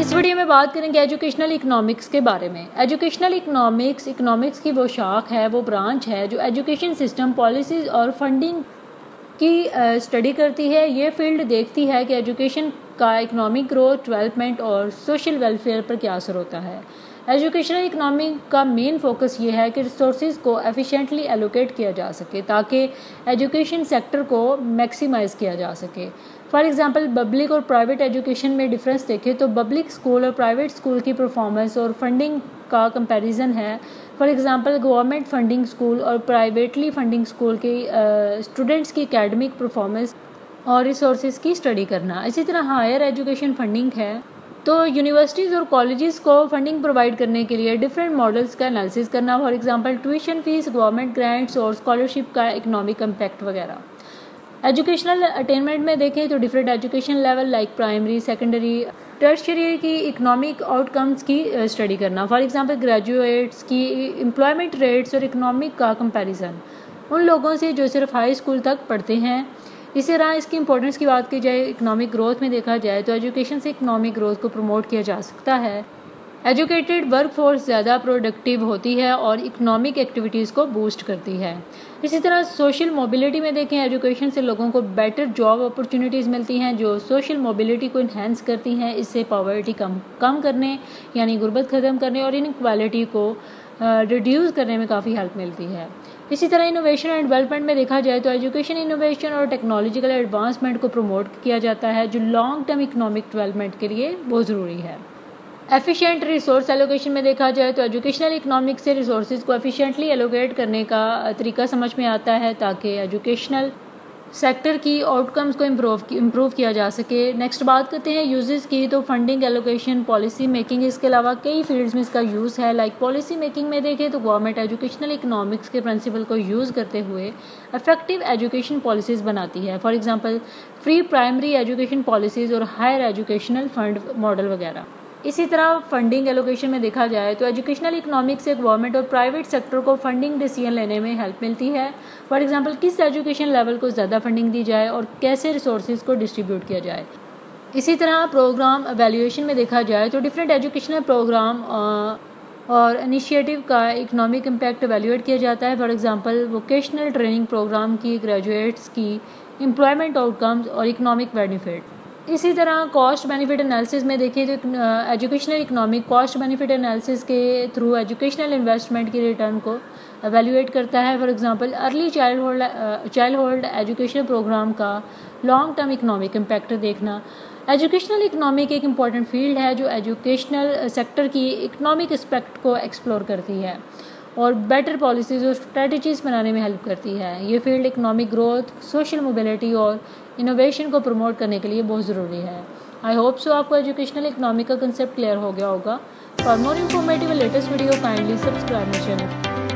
इस वीडियो में बात करेंगे एजुकेशनल इकोनॉमिक्स के बारे में। एजुकेशनल इकोनॉमिक्स की वो शाख है, वो ब्रांच है जो एजुकेशन सिस्टम, पॉलिसीज़ और फंडिंग की स्टडी करती है। ये फील्ड देखती है कि एजुकेशन का इकोनॉमिक ग्रोथ, डेवलपमेंट और सोशल वेलफेयर पर क्या असर होता है। एजुकेशनल इकोनॉमी का मेन फोकस ये है कि रिसोर्सेज को एफिशिएंटली एलोकेट किया जा सके ताकि एजुकेशन सेक्टर को मैक्सिमाइज़ किया जा सके। फॉर एग्जांपल पब्लिक और प्राइवेट एजुकेशन में डिफरेंस देखें तो पब्लिक स्कूल और प्राइवेट स्कूल की परफॉर्मेंस और फंडिंग का कंपैरिजन है। For example government funding school और प्राइवेटली फंडिंग स्कूल के स्टूडेंट्स की एकेडमिक परफॉर्मेंस और रिसोर्सेज की स्टडी करना। इसी तरह हायर एजुकेशन फंडिंग है तो यूनिवर्सिटीज़ और कॉलेजेस को फंडिंग प्रोवाइड करने के लिए डिफरेंट मॉडल्स का एनालिसिस करना। For example tuition fees, government grants और स्कॉलरशिप का इकोनॉमिक इम्पैक्ट वगैरह। एजुकेशनल अटेनमेंट में देखें तो different education level like primary, secondary, tertiary की इकोनॉमिक आउटकम्स की स्टडी करना। फॉर एग्जांपल ग्रेजुएट्स की एम्प्लॉयमेंट रेट्स और इकोनॉमिक का कंपैरिजन उन लोगों से जो सिर्फ हाई स्कूल तक पढ़ते हैं। इसी तरह इसकी इंपॉर्टेंस की बात की जाए इकोनॉमिक ग्रोथ में देखा जाए तो एजुकेशन से इकोनॉमिक ग्रोथ को प्रमोट किया जा सकता है। एजुकेटेड वर्कफोर्स ज़्यादा प्रोडक्टिव होती है और इकोनॉमिक एक्टिविटीज़ को बूस्ट करती है। इसी तरह सोशल मोबिलिटी में देखें, एजुकेशन से लोगों को बेटर जॉब अपॉर्चुनिटीज़ मिलती हैं जो सोशल मोबिलिटी को इन्हेंस करती हैं। इससे पॉवर्टी कम करने यानी गुर्बत ख़त्म करने और इनइक्वालिटी को रिड्यूस करने में काफ़ी हेल्प मिलती है। इसी तरह इनोवेशन एंड डेवलपमेंट में देखा जाए तो एजुकेशन इनोवेशन और टेक्नोलॉजिकल एडवांसमेंट को प्रमोट किया जाता है जो लॉन्ग टर्म इकोनॉमिक डेवलपमेंट के लिए बहुत ज़रूरी है। एफिशिएंट रिसोर्स एलोकेशन में देखा जाए तो एजुकेशनल इकोनॉमिक्स से रिसोर्सेज को एफिशिएंटली एलोकेट करने का तरीका समझ में आता है ताकि एजुकेशनल सेक्टर की आउटकम्स को इम्प्रूव किया जा सके। नेक्स्ट बात करते हैं यूजेस की, तो फंडिंग एलोकेशन, पॉलिसी मेकिंग, इसके अलावा कई फील्ड्स में इसका यूज़ है। लाइक पॉलिसी मेकिंग में देखें तो गवर्नमेंट एजुकेशनल इकोनॉमिक्स के प्रिंसिपल को यूज़ करते हुए इफेक्टिव एजुकेशन पॉलिसीज़ बनाती है। For example free primary education policies और हायर एजुकेशनल फंड मॉडल वगैरह। इसी तरह फंडिंग एलोकेशन में देखा जाए तो एजुकेशनल इकोनॉमिक्स से गवर्नमेंट और प्राइवेट सेक्टर को फंडिंग डिसीजन लेने में हेल्प मिलती है। फॉर एग्जांपल किस एजुकेशन लेवल को ज़्यादा फंडिंग दी जाए और कैसे रिसोर्सेज को डिस्ट्रीब्यूट किया जाए। इसी तरह प्रोग्राम एवेल्यूएशन में देखा जाए तो डिफरेंट एजुकेशनल प्रोग्राम और इनिशिएटिव का इकोनॉमिक इम्पैक्ट एवेल्यूएट किया जाता है। For example vocational training program की, ग्रेजुएट्स की एम्प्लॉयमेंट आउटकम्स और इकोनॉमिक बेनिफिट। इसी तरह कॉस्ट बेनिफिट एनालिसिस में देखें तो educational economic cost benefit analysis के थ्रू एजुकेशनल इन्वेस्टमेंट की रिटर्न को एवेल्यूएट करता है। For example early childhood education program का लॉन्ग टर्म इकोनॉमिक इम्पैक्ट देखना। एजुकेशनल इकोनॉमिक एक इम्पॉर्टेंट फील्ड है जो एजुकेशनल सेक्टर की इकोनॉमिक एस्पेक्ट को एक्सप्लोर करती है और बेटर पॉलिसीज़ और स्ट्रेटजीज़ बनाने में हेल्प करती है। ये field economic growth, social mobility और इनोवेशन को प्रमोट करने के लिए बहुत ज़रूरी है। आई होप सो आपको एजुकेशनल इकोनॉमी का कंसेप्ट क्लियर हो गया होगा। For more informative latest video kindly subscribe my channel.